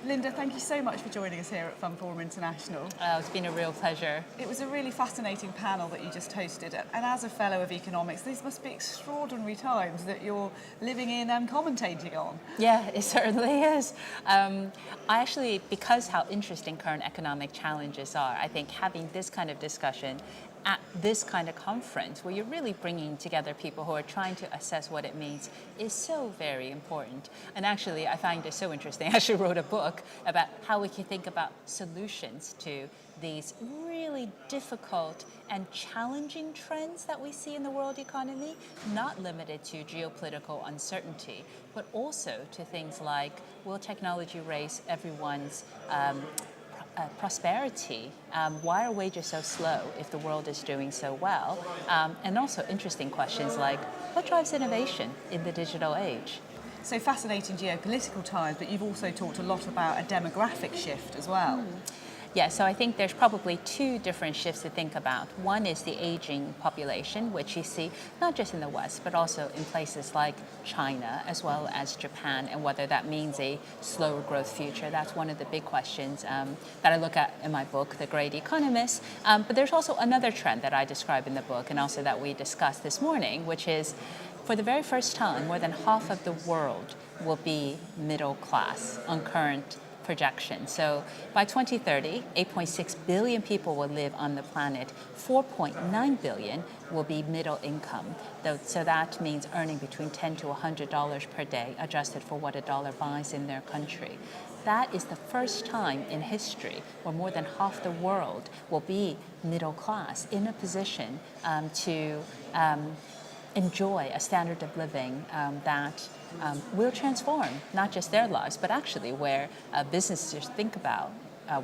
Linda, thank you so much for joining us here at FundForum International. It's been a real pleasure. It was a really fascinating panel that you just hosted, and as a fellow of economics, these must be extraordinary times that you're living in and commentating on. Yeah, it certainly is. I actually, because how interesting current economic challenges are, I think having this kind of discussion at this kind of conference where you're really bringing together people who are trying to assess what it means is so very important. And actually, I find it so interesting. I actually wrote a book about how we can think about solutions to these really difficult and challenging trends that we see in the world economy, not limited to geopolitical uncertainty, but also to things like, will technology raise everyone's prosperity? Why are wages so slow if the world is doing so well? And also interesting questions like, what drives innovation in the digital age? So fascinating geopolitical times, but you've also talked a lot about a demographic shift as well. Yeah, so I think there's probably two different shifts to think about. One is the aging population, which you see not just in the West, but also in places like China, as well as Japan, and whether that means a slower growth future. That's one of the big questions that I look at in my book, The Great Economist. But there's also another trend that I describe in the book, and also that we discussed this morning, which is, for the very first time, more than half of the world will be middle class on current projection. So by 2030, 8.6 billion people will live on the planet. 4.9 billion will be middle income. So that means earning between $10 to $100 per day, adjusted for what a dollar buys in their country. That is the first time in history where more than half the world will be middle class, in a position to enjoy a standard of living that will transform not just their lives, but actually where businesses think about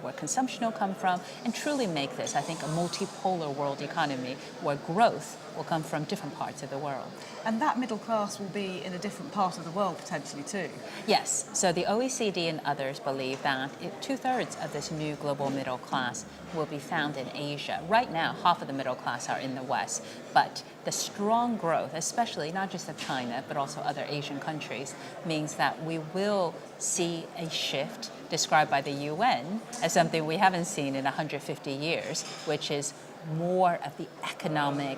where consumption will come from, and truly make this, I think, a multipolar world economy where growth will come from different parts of the world. And that middle class will be in a different part of the world potentially too. Yes, so the OECD and others believe that 2/3 of this new global middle class will be found in Asia. Right now, half of the middle class are in the West, but the strong growth, especially not just of China, but also other Asian countries, means that we will see a shift described by the UN as something we haven't seen in 150 years, which is more of the economic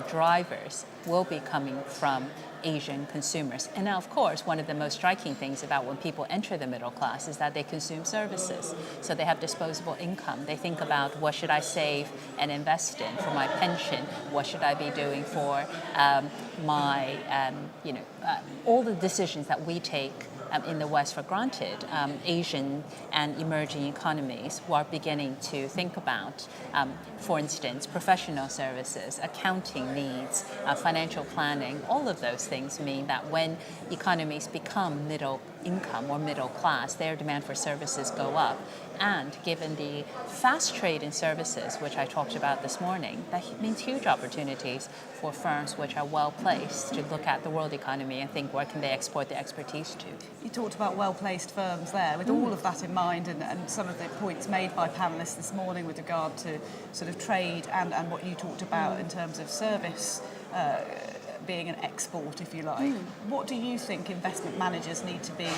drivers will be coming from Asian consumers. And now, of course, one of the most striking things about when people enter the middle class is that they consume services. So they have disposable income. They think about, what should I save and invest in for my pension? What should I be doing for my, all the decisions that we take in the West for granted. Asian and emerging economies who are beginning to think about, for instance, professional services, accounting needs, financial planning. All of those things mean that when economies become middle income or middle class, their demand for services go up. And given the fast trade in services, which I talked about this morning, that means huge opportunities for firms which are well placed to look at the world economy and think, where can they export their expertise to? You talked about well-placed firms there. With all of that in mind, and some of the points made by panellists this morning with regard to sort of trade and what you talked about in terms of service being an export, if you like. What do you think investment managers need to be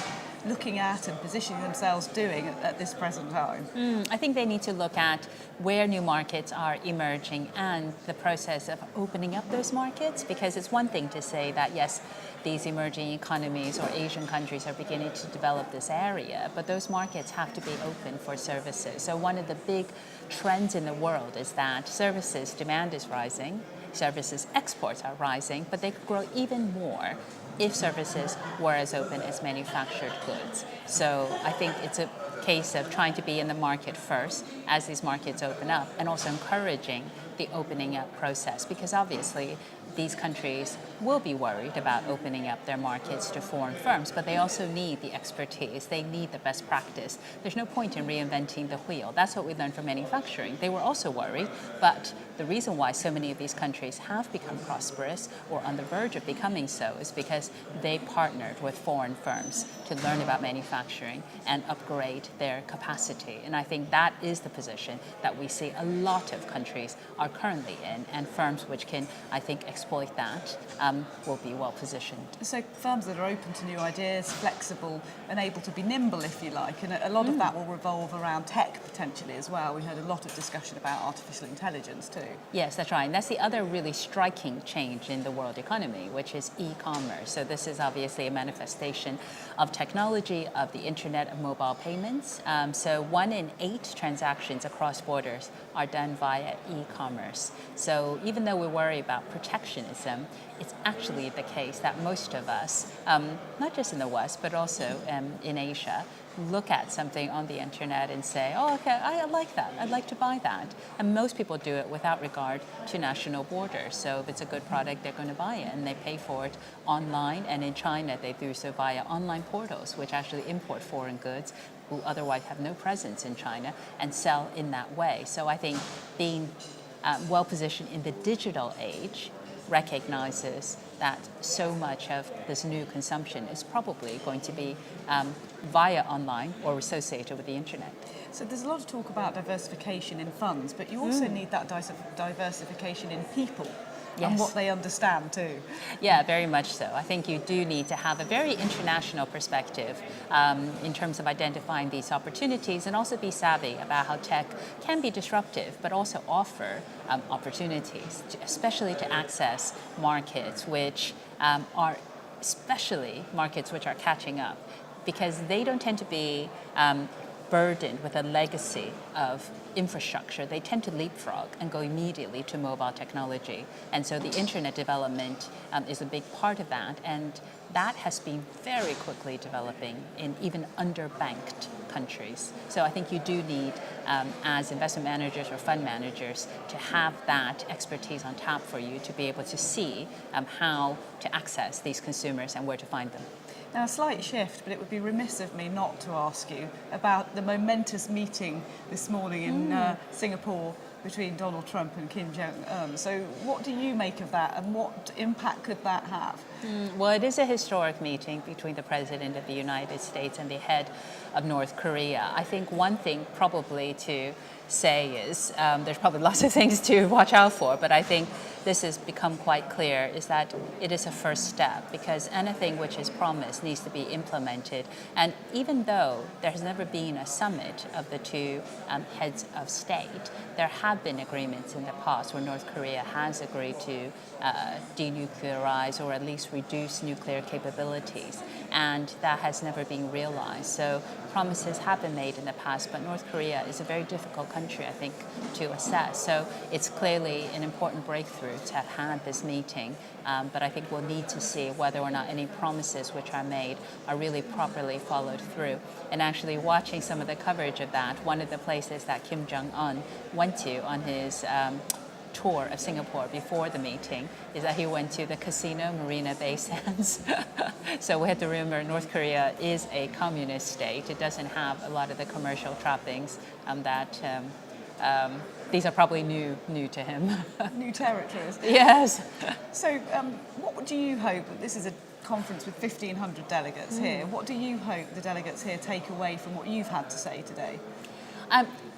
looking at and positioning themselves doing at this present time? I think they need to look at where new markets are emerging and the process of opening up those markets, because it's one thing to say that, yes, these emerging economies or Asian countries are beginning to develop this area, but those markets have to be open for services. So one of the big trends in the world is that services demand is rising, services exports are rising, but they could grow even more if services were as open as manufactured goods. So I think it's a case of trying to be in the market first as these markets open up, and also encouraging the opening up process, because obviously these countries will be worried about opening up their markets to foreign firms, but they also need the expertise. They need the best practice. There's no point in reinventing the wheel. That's what we learned from manufacturing. They were also worried, but the reason why so many of these countries have become prosperous or on the verge of becoming so is because they partnered with foreign firms to learn about manufacturing and upgrade their capacity. And I think that is the position that we see a lot of countries are currently in, and firms which can, I think, export exploit that will be well positioned. So firms that are open to new ideas, flexible and able to be nimble, if you like, and a lot of that will revolve around tech potentially as well. We heard a lot of discussion about artificial intelligence too. Yes, that's right. And that's the other really striking change in the world economy, which is e-commerce. So this is obviously a manifestation of technology, of the internet of mobile payments. So 1 in 8 transactions across borders are done via e-commerce. So even though we worry about protectionism, it's actually the case that most of us, not just in the West, but also in Asia, look at something on the internet and say, oh, okay, I like that. I'd like to buy that. And most people do it without regard to national borders. So if it's a good product, they're going to buy it, and they pay for it online. And in China, they do so via online portals, which actually import foreign goods who otherwise have no presence in China and sell in that way. So I think being well positioned in the digital age recognizes that so much of this new consumption is probably going to be via online or associated with the internet. So there's a lot of talk about diversification in funds, but you also need that diversification in people. Yes. And what they understand too. Yeah, very much so. I think you do need to have a very international perspective in terms of identifying these opportunities, and also be savvy about how tech can be disruptive, but also offer opportunities, especially to access markets which are especially markets which are catching up, because they don't tend to be burdened with a legacy of infrastructure. They tend to leapfrog and go immediately to mobile technology. And so the internet development is a big part of that. And that has been very quickly developing in even underbanked countries. So I think you do need, as investment managers or fund managers, to have that expertise on tap for you to be able to see how to access these consumers and where to find them. Now, a slight shift, but it would be remiss of me not to ask you about the momentous meeting this morning in Singapore between Donald Trump and Kim Jong-un. So what do you make of that, and what impact could that have? Well, it is a historic meeting between the President of the United States and the head of North Korea. I think one thing probably to say is, there's probably lots of things to watch out for, but I think this has become quite clear, is that it is a first step, because anything which is promised needs to be implemented. And even though there has never been a summit of the two heads of state, there have been agreements in the past where North Korea has agreed to denuclearize or at least reduce nuclear capabilities, and that has never been realized. So promises have been made in the past, but North Korea is a very difficult country, I think, to assess. So it's clearly an important breakthrough to have had this meeting, but I think we'll need to see whether or not any promises which are made are really properly followed through. And actually watching some of the coverage of that, one of the places that Kim Jong-un went to on his tour of Singapore before the meeting is that he went to the casino Marina Bay Sands. So we have to remember North Korea is a communist state. It doesn't have a lot of the commercial trappings that these are probably new to him. New territories. Yes. So what do you hope, this is a conference with 1,500 delegates here, what do you hope the delegates here take away from what you've had to say today?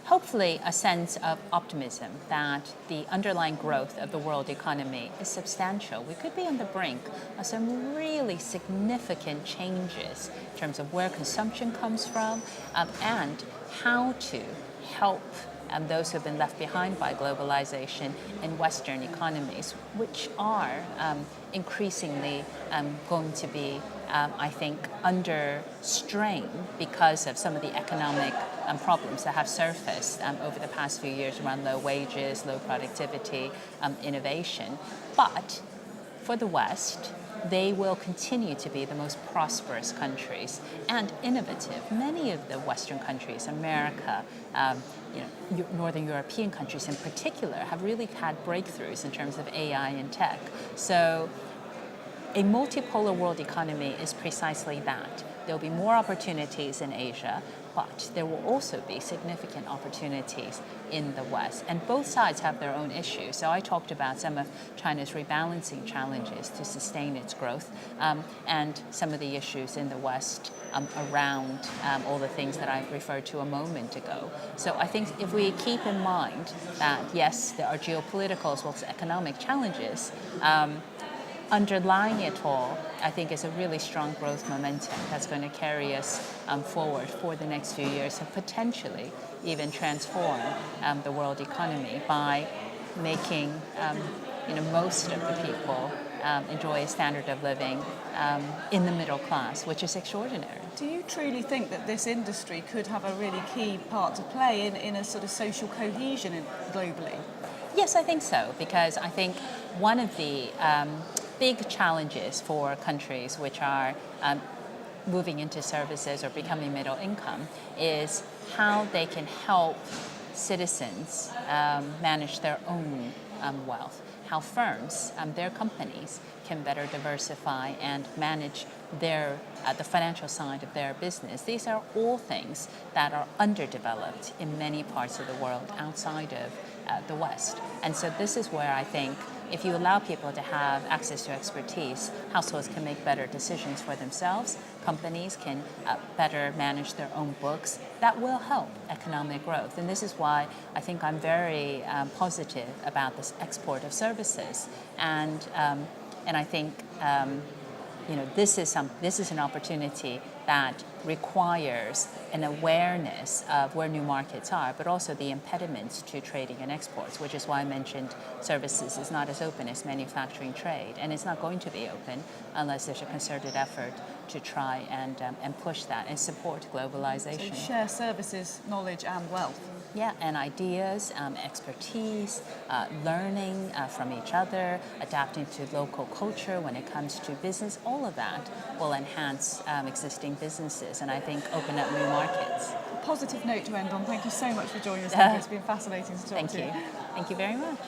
Hopefully a sense of optimism that the underlying growth of the world economy is substantial. We could be on the brink of some really significant changes in terms of where consumption comes from and how to help those who have been left behind by globalization in Western economies, which are increasingly going to be, I think, under strain because of some of the economic problems that have surfaced over the past few years around low wages, low productivity, innovation. But for the West, they will continue to be the most prosperous countries and innovative. Many of the Western countries, America, Northern European countries in particular, have really had breakthroughs in terms of AI and tech. So a multipolar world economy is precisely that. There will be more opportunities in Asia, but there will also be significant opportunities in the West. And both sides have their own issues. So I talked about some of China's rebalancing challenges to sustain its growth and some of the issues in the West around all the things that I referred to a moment ago. So I think if we keep in mind that, yes, there are geopolitical as well as economic challenges, underlying it all, I think, is a really strong growth momentum that's going to carry us forward for the next few years and potentially even transform the world economy by making most of the people enjoy a standard of living in the middle class, which is extraordinary. Do you truly think that this industry could have a really key part to play in a sort of social cohesion globally? Yes, I think so, because I think one of the big challenges for countries which are moving into services or becoming middle income is how they can help citizens manage their own wealth, how firms, their companies, can better diversify and manage the financial side of their business. These are all things that are underdeveloped in many parts of the world outside of the West. And so this is where I think if you allow people to have access to expertise, households can make better decisions for themselves, companies can better manage their own books. That will help economic growth. And this is why I think I'm very positive about this export of services. And I think this is an opportunity that requires an awareness of where new markets are, but also the impediments to trading and exports, which is why I mentioned services is not as open as manufacturing trade, and it's not going to be open unless there's a concerted effort to try and push that and support globalization. So share services, knowledge and wealth. Yeah, and ideas, expertise, learning from each other, adapting to local culture when it comes to business, all of that will enhance existing businesses and I think open up new markets. A positive note to end on. Thank you so much for joining us. It's been fascinating to talk to you. Thank you very much.